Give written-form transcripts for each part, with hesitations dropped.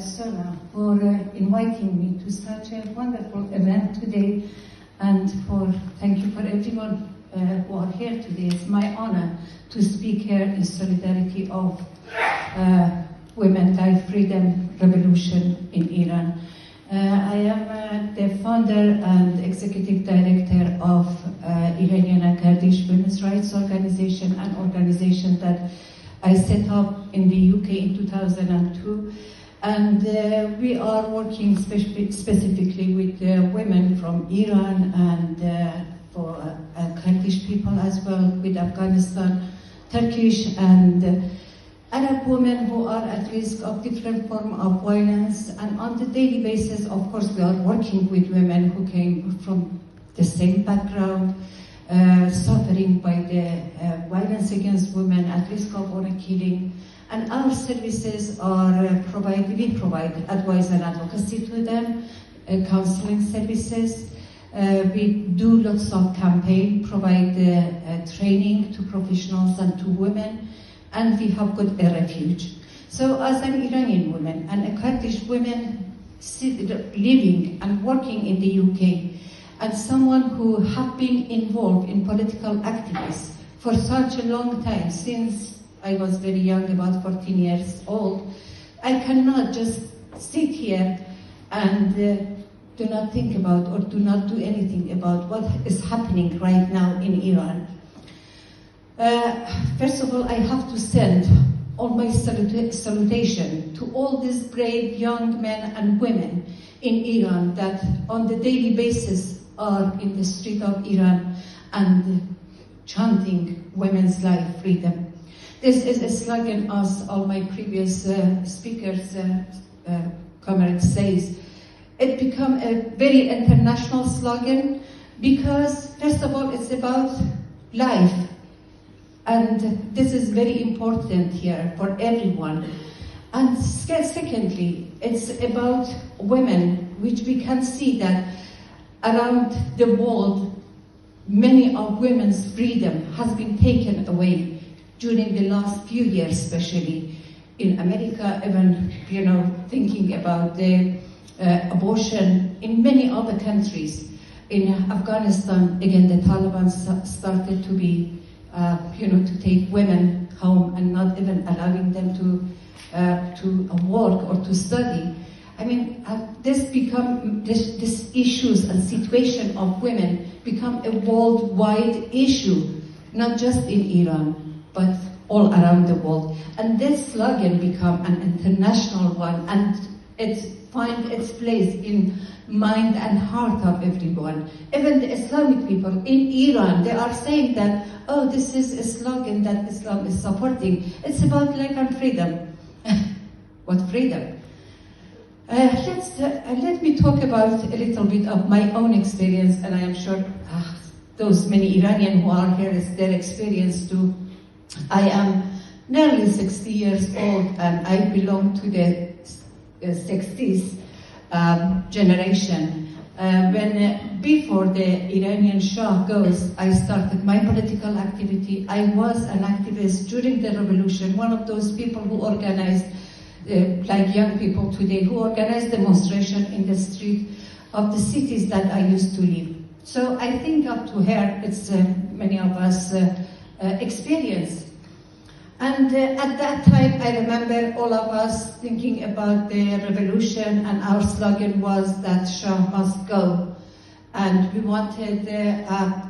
Sona for inviting me to such a wonderful event today, and thank you for everyone who are here today. It's my honor to speak here in solidarity of Women Life Freedom Revolution in Iran. I am the founder and executive director of Iranian and Kurdish Women's Rights Organization, an organization that I set up in the UK in 2002. And we are working specifically with women from Iran and for Kurdish people as well, with Afghanistan, Turkish and Arab women who are at risk of different form of violence. And on the daily basis, of course, we are working with women who came from the same background, suffering by the violence against women, at risk of honor killing. And our services are we provide advice and advocacy to them, counseling services. We do lots of campaign, provide training to professionals and to women, and we have got a refuge. So as an Iranian woman and a Kurdish woman living and working in the UK, and someone who have been involved in political activism for such a long time, since I was very young, about 14 years old, I cannot just sit here and do not think about or do not do anything about what is happening right now in Iran. First of all, I have to send all my salutation to all these brave young men and women in Iran that on the daily basis are in the street of Iran and chanting women's life freedom. This is a slogan, as all my previous speakers, comrades says. It become a very international slogan because, first of all, it's about life. And this is very important here for everyone. And secondly, it's about women, which we can see that around the world, many of women's freedom has been taken away during the last few years, especially in America, even, thinking about the abortion in many other countries. In Afghanistan, again, the Taliban started to be, to take women home and not even allowing them to work or to study. I mean, this issues and situation of women become a worldwide issue, not just in Iran, but all around the world. And this slogan become an international one, and it finds its place in mind and heart of everyone. Even the Islamic people in Iran, they are saying that, oh, this is a slogan that Islam is supporting. It's about life and freedom. What freedom? Let me talk about a little bit of my own experience, and I am sure those many Iranians who are here is their experience too. I am nearly 60 years old, and I belong to the 60s generation. Before the Iranian Shah goes, I started my political activity. I was an activist during the revolution, one of those people who organized, like young people today, who organized demonstration in the street of the cities that I used to live. So I think up to here, it's many of us experience. And at that time, I remember all of us thinking about the revolution, and our slogan was that Shah must go. And we wanted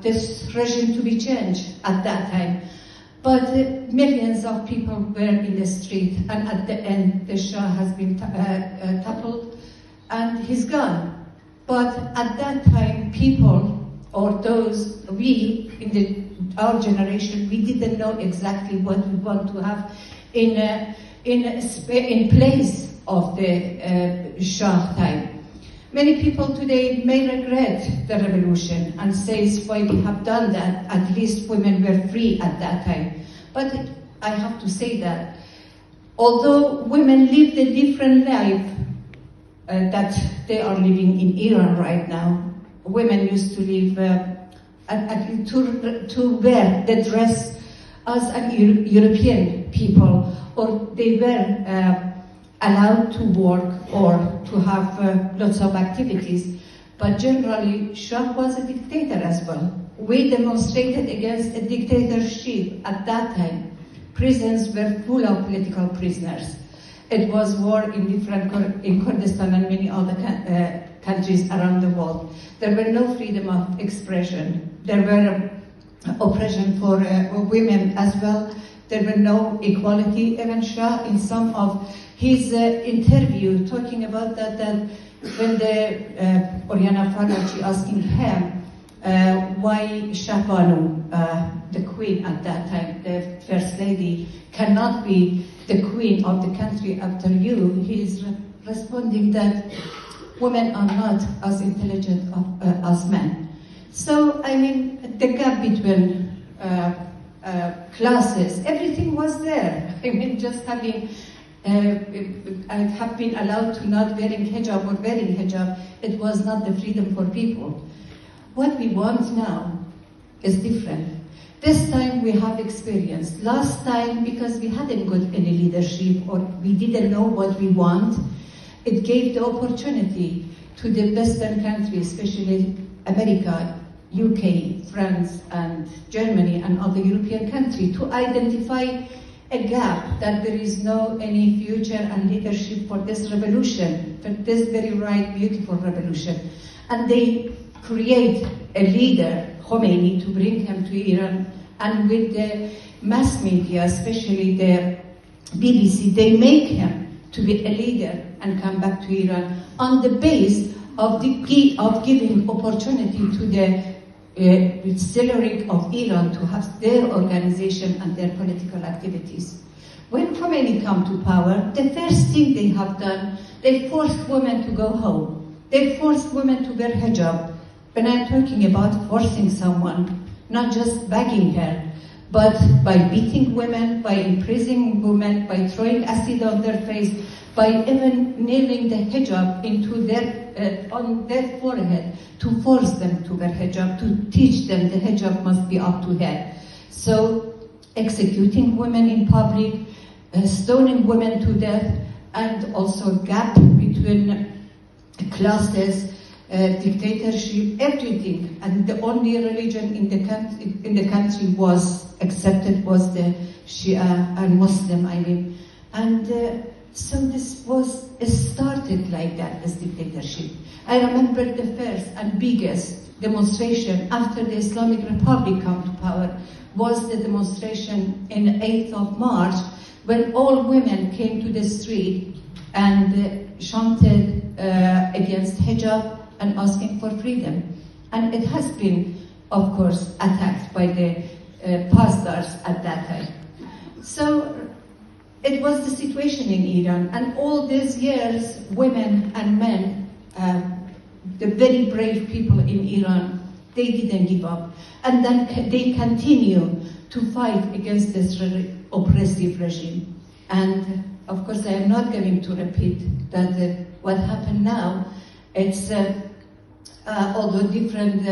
this regime to be changed at that time. But millions of people were in the street, and at the end, the Shah has been toppled, and he's gone. But at that time, people, or those, our generation, we didn't know exactly what we want to have in place of the Shah time. Many people today may regret the revolution and says why we have done that. At least women were free at that time. But I have to say that although women lived a different life that they are living in Iran right now, women used to live to wear the dress as an European people, or they were allowed to work or to have lots of activities. But generally, Shah was a dictator as well. We demonstrated against a dictatorship at that time. Prisons were full of political prisoners. It was war in Kurdistan and many other countries around the world. There were no freedom of expression. There were oppression for women as well. There were no equality. Even Shah, in some of his interview, talking about that when the Oriana Farachi asking him why Shah Banu, the queen at that time, the first lady, cannot be the queen of the country after you, he is responding that women are not as intelligent as men. So, I mean, the gap between classes, everything was there. I mean, just having, I have been allowed to not wearing hijab or wearing hijab, it was not the freedom for people. What we want now is different. This time we have experience. Last time, because we hadn't got any leadership or we didn't know what we want, it gave the opportunity to the Western countries, especially America, UK, France, and Germany, and other European countries, to identify a gap that there is no any future and leadership for this revolution, for this very right, beautiful revolution. And they create a leader, Khomeini, to bring him to Iran, and with the mass media, especially the BBC, they make him to be a leader and come back to Iran on the base of giving opportunity to the citizenry of Iran to have their organization and their political activities. When Khomeini come to power, the first thing they have done, they forced women to go home. They forced women to wear hijab. When I'm talking about forcing someone, not just begging her, but by beating women, by imprisoning women, by throwing acid on their face, by even nailing the hijab into on their forehead to force them to wear hijab, to teach them the hijab must be up to head. So executing women in public, stoning women to death, and also gap between classes, dictatorship, everything. And the only religion in the country was accepted was the Shia and Muslim, I mean. And so this started like that, this dictatorship. I remember the first and biggest demonstration after the Islamic Republic came to power was the demonstration in 8th of March, when all women came to the street and chanted against hijab and asking for freedom. And it has been, of course, attacked by the pastors at that time. So it was the situation in Iran, and all these years, women and men, the very brave people in Iran, they didn't give up. And then they continue to fight against this oppressive regime. And of course, I am not going to repeat that what happened now. It's although different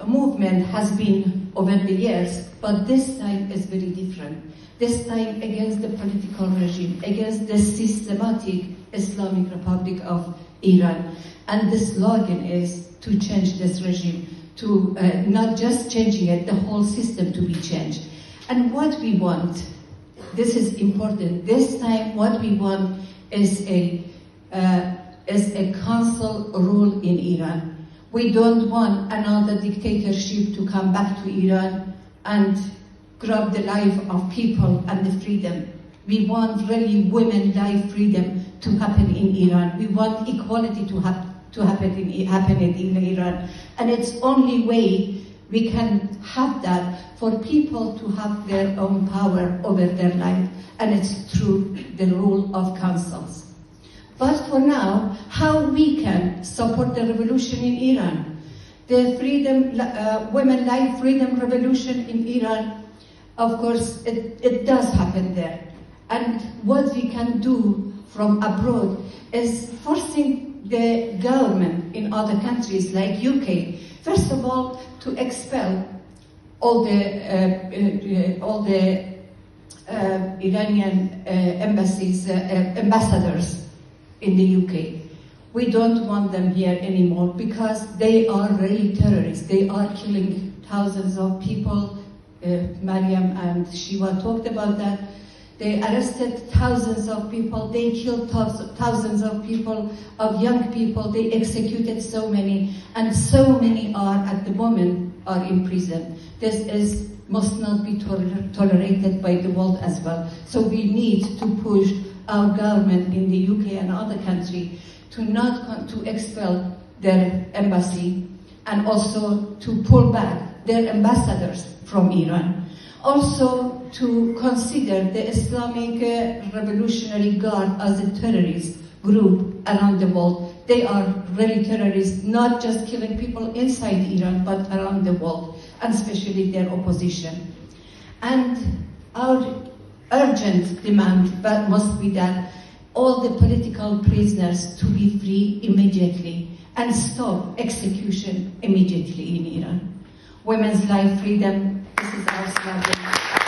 movement has been over the years, but this time is very different. This time against the political regime, against the systematic Islamic Republic of Iran. And the slogan is to change this regime, to not just changing it, the whole system to be changed. And what we want, this is important, this time what we want is a council rule in Iran. We don't want another dictatorship to come back to Iran and grab the life of people and the freedom. We want really women life freedom to happen in Iran. We want equality to happen in Iran. And it's only way we can have that for people to have their own power over their life. And it's through the rule of councils. But for now, how we can support the revolution in Iran? The freedom, women life freedom revolution in Iran, of course, it does happen there. And what we can do from abroad is forcing the government in other countries like UK, first of all, to expel all the Iranian ambassadors in the UK. We don't want them here anymore because they are really terrorists. They are killing thousands of people. Mariam and Shiva talked about that. They arrested thousands of people. They killed thousands of people, of young people. They executed so many, and so many are at the moment are in prison. This must not be tolerated by the world as well. So we need to push our government in the UK and other countries to expel their embassy and also to pull back their ambassadors from Iran. Also to consider the Islamic Revolutionary Guard as a terrorist group around the world. They are really terrorists, not just killing people inside Iran, but around the world, and especially their opposition. And our urgent demand must be that all the political prisoners to be free immediately and stop execution immediately in Iran. Women's life freedom, this is our slogan.